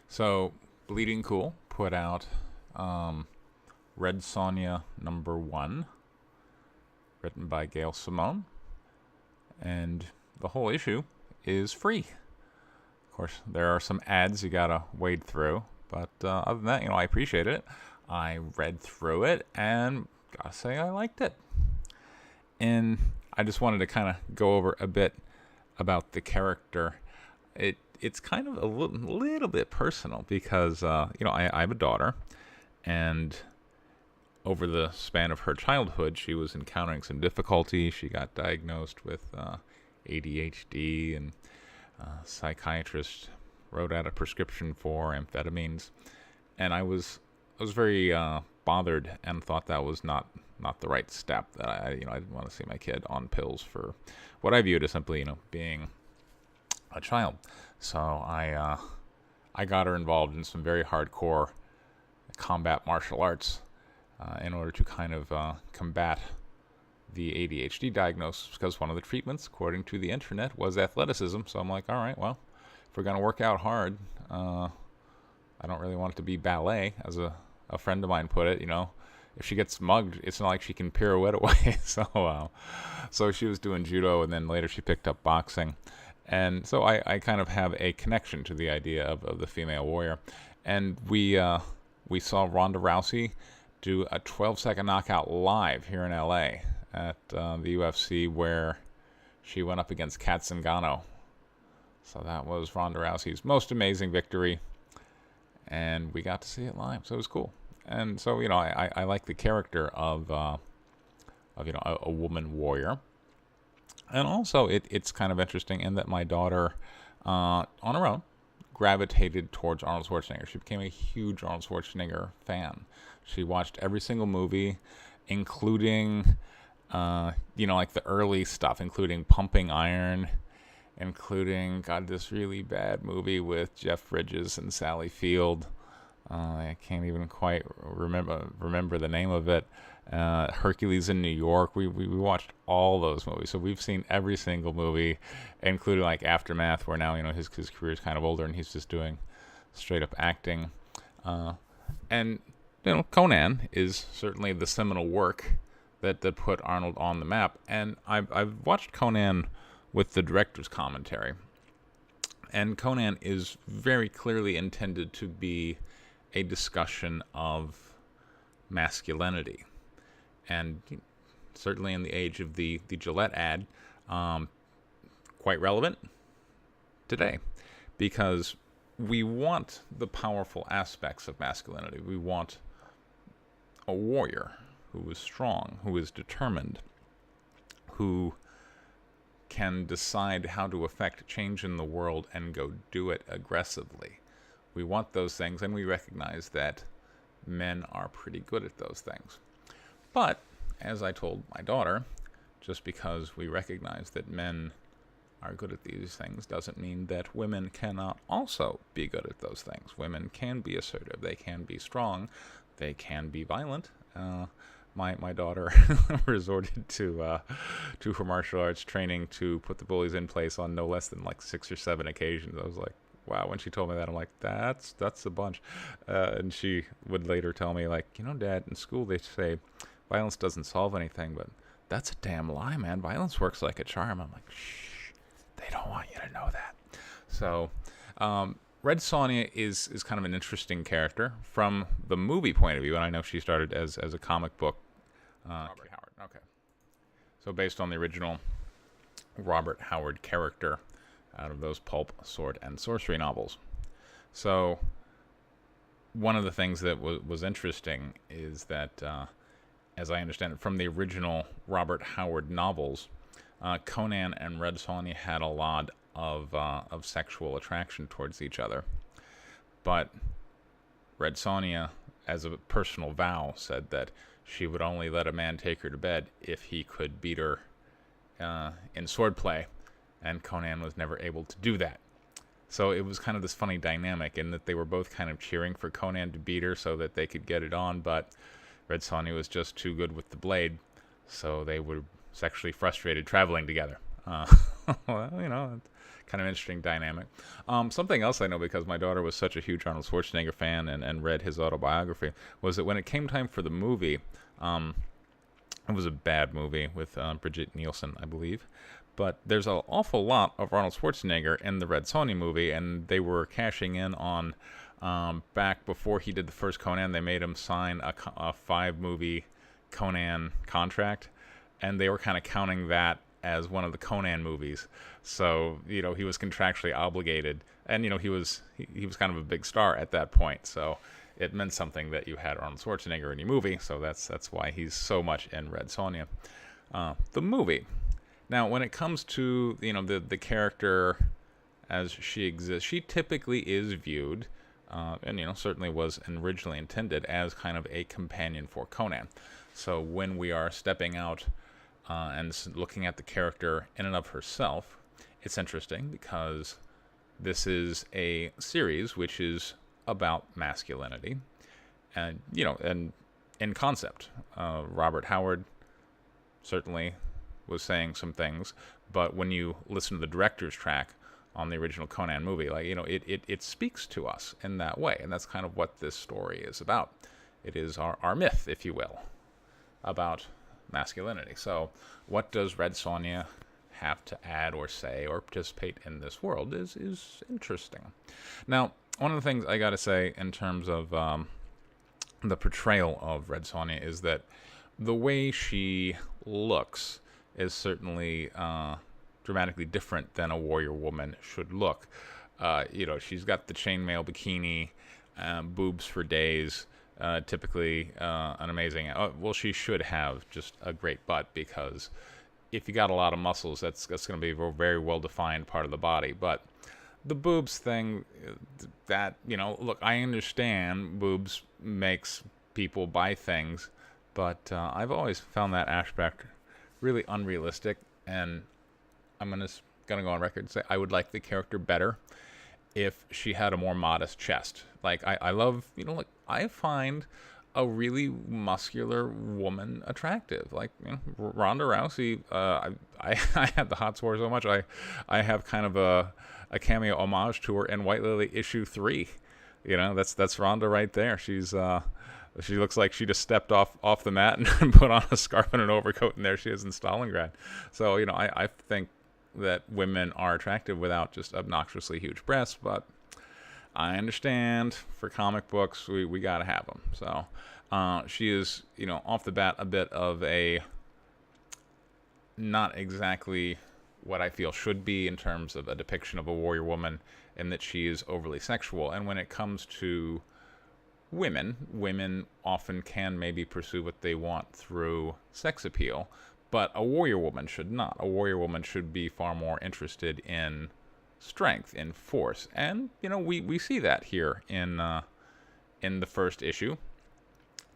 So, Bleeding Cool put out Red Sonya #1, written by Gail Simone, and the whole issue is free. Of course, there are some ads you gotta wade through, but other than that, I appreciate it. I read through it, and gotta say, I liked it. And I just wanted to kind of go over a bit about the character. It's kind of a little bit personal because I have a daughter, and over the span of her childhood, she was encountering some difficulty. She got diagnosed with ADHD, and a psychiatrist wrote out a prescription for amphetamines, and I was very bothered and thought that was not the right step. That I didn't want to see my kid on pills for what I viewed as simply being a child. So I got her involved in some very hardcore combat martial arts in order to kind of combat the ADHD diagnosis, because one of the treatments, according to the internet, was athleticism. So I'm like, all right, well, if we're going to work out hard, I don't really want it to be ballet, as a friend of mine put it. If she gets mugged, it's not like she can pirouette away. So she was doing judo, and then later she picked up boxing. And so I kind of have a connection to the idea of the female warrior. And we saw Ronda Rousey do a 12-second knockout live here in LA at the UFC, where she went up against Kat Zingano. So that was Ronda Rousey's most amazing victory, and we got to see it live, so it was cool. And so I like the character of a woman warrior, and also it's kind of interesting in that my daughter, on her own, gravitated towards Arnold Schwarzenegger. She became a huge Arnold Schwarzenegger fan. She watched every single movie, including like the early stuff, including Pumping Iron, including this really bad movie with Jeff Bridges and Sally Field. I can't even quite remember the name of it. Hercules in New York. We watched all those movies, so we've seen every single movie, including like Aftermath, where now his career is kind of older and he's just doing straight up acting. And Conan is certainly the seminal work that put Arnold on the map. And I've watched Conan with the director's commentary, and Conan is very clearly intended to be a discussion of masculinity, and certainly in the age of the Gillette ad, quite relevant today, because we want the powerful aspects of masculinity. We want a warrior who is strong, who is determined, who can decide how to affect change in the world and go do it aggressively. We want those things, and we recognize that men are pretty good at those things. But, as I told my daughter, just because we recognize that men are good at these things doesn't mean that women cannot also be good at those things. Women can be assertive, they can be strong, they can be violent. My daughter resorted to her martial arts training to put the bullies in place on no less than like 6 or 7 occasions. I was like, wow. When she told me that, I'm like, that's a bunch. And she would later tell me, like, Dad, in school they say violence doesn't solve anything, but that's a damn lie, man. Violence works like a charm. I'm like, shh, they don't want you to know that. So Red Sonya is kind of an interesting character from the movie point of view, and I know she started as a comic book. Robert Howard. Okay. So based on the original Robert Howard character out of those pulp Sword and Sorcery novels. So one of the things that was interesting is that, as I understand it, from the original Robert Howard novels, Conan and Red Sonya had a lot of sexual attraction towards each other. But Red Sonya, as a personal vow, said that she would only let a man take her to bed if he could beat her in swordplay, and Conan was never able to do that. So it was kind of this funny dynamic in that they were both kind of cheering for Conan to beat her so that they could get it on, but Red Sonya was just too good with the blade, so they were sexually frustrated traveling together. Well, kind of interesting dynamic. Something else I know, because my daughter was such a huge Arnold Schwarzenegger fan and read his autobiography, was that when it came time for the movie, it was a bad movie with Brigitte Nielsen, I believe. But there's an awful lot of Arnold Schwarzenegger in the Red Sonya movie, and they were cashing in on, back before he did the first Conan, they made him sign a 5-movie Conan contract, and they were kind of counting that as one of the Conan movies. So, he was contractually obligated, and, he was kind of a big star at that point, so it meant something that you had Arnold Schwarzenegger in your movie, so that's why he's so much in Red Sonya. The movie. Now, when it comes to, the character as she exists, she typically is viewed, and, certainly was originally intended as kind of a companion for Conan. So when we are stepping out and looking at the character in and of herself, it's interesting because this is a series which is about masculinity, and, and in concept. Robert Howard certainly was saying some things, but when you listen to the director's track on the original Conan movie, it speaks to us in that way, and that's kind of what this story is about. It is our myth, if you will, about masculinity. So what does Red Sonya have to add or say or participate in this world is interesting. Now, one of the things I gotta say in terms of the portrayal of Red Sonya is that the way she looks is certainly dramatically different than a warrior woman should look. She's got the chainmail bikini, boobs for days, typically an amazing... she should have just a great butt, because if you got a lot of muscles, that's going to be a very well-defined part of the body. But the boobs thing, that, look, I understand boobs makes people buy things, but I've always found that aspect really unrealistic, and I'm gonna go on record and say I would like the character better if she had a more modest chest. Like, I love, I find a really muscular woman attractive. Like, Ronda Rousey, I have the hot sore so much, I have kind of a cameo homage to her in White Lily issue 3. That's Ronda right there. She looks like she just stepped off the mat and put on a scarf and an overcoat, and there she is in Stalingrad. So, I think that women are attractive without just obnoxiously huge breasts, but I understand for comic books, we got to have them. So she is, off the bat, a bit of a not exactly what I feel should be in terms of a depiction of a warrior woman, in that she is overly sexual. And when it comes to women often can maybe pursue what they want through sex appeal, but a warrior woman should not. A warrior woman should be far more interested in strength, in force, and we see that here in the first issue.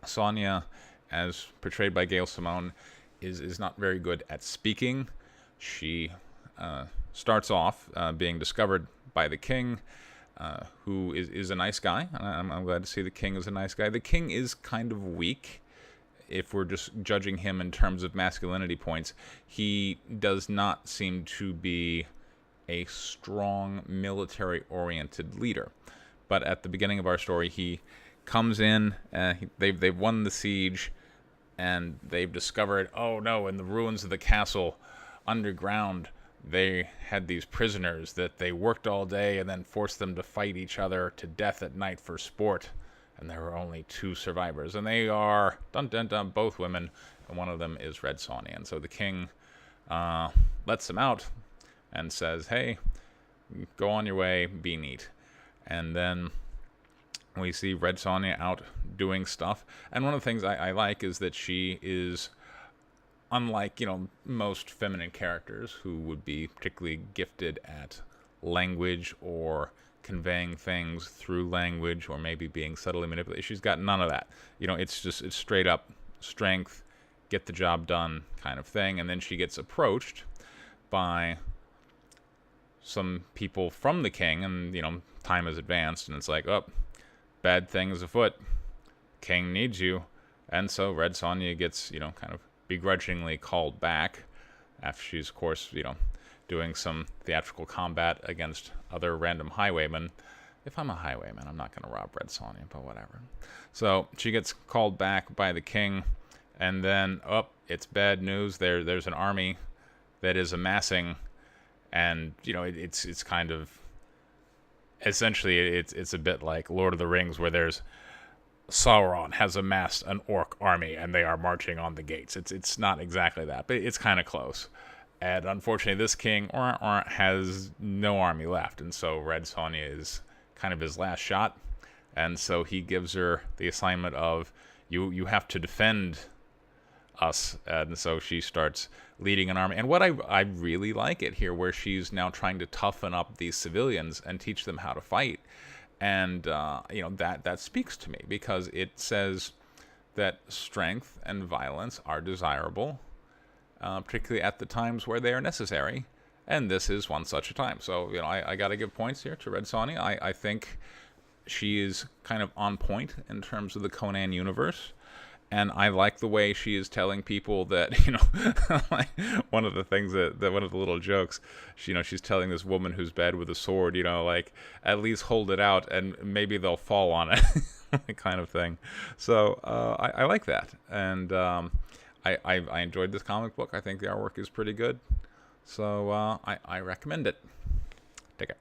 Sonya, as portrayed by Gail Simone, is not very good at speaking. She starts off being discovered by the king, who is a nice guy. I'm glad to see the king is a nice guy. The king is kind of weak, if we're just judging him in terms of masculinity points. He does not seem to be a strong military-oriented leader. But at the beginning of our story, he comes in, they've won the siege, and they've discovered, oh no, in the ruins of the castle underground, they had these prisoners that they worked all day and then forced them to fight each other to death at night for sport. And there were only 2 survivors, and they are, dun dun dun, both women, and one of them is Red Sonya. And so the king lets them out and says, hey, go on your way, be neat. And then we see Red Sonya out doing stuff. And one of the things I like is that she is, unlike, most feminine characters who would be particularly gifted at language or conveying things through language or maybe being subtly manipulated, she's got none of that. It's straight up strength, get the job done kind of thing. And then she gets approached by some people from the king, and time has advanced, and it's like, oh, bad things afoot, king needs you. And so Red Sonya gets kind of begrudgingly called back after she's, of course, doing some theatrical combat against other random highwaymen. If I'm a highwayman, I'm not going to rob Red Sonya, but whatever. So she gets called back by the king, and then, it's bad news. There's an army that is amassing, and, it's kind of, essentially, it's a bit like Lord of the Rings, where there's Sauron has amassed an orc army, and they are marching on the gates. It's not exactly that, but it's kind of close. And unfortunately, this king has no army left, and so Red Sonya is kind of his last shot. And so he gives her the assignment of, you have to defend us. And so she starts leading an army. And what I really like it here, where she's now trying to toughen up these civilians and teach them how to fight. And, that speaks to me, because it says that strength and violence are desirable, particularly at the times where they are necessary. And this is one such a time. So, I got to give points here to Red Sonya. I think she is kind of on point in terms of the Conan universe. And I like the way she is telling people that, like one of the things that one of the little jokes, she's telling this woman who's bad with a sword, like, at least hold it out and maybe they'll fall on it, kind of thing. So I like that. And I enjoyed this comic book. I think the artwork is pretty good. So I recommend it. Take care.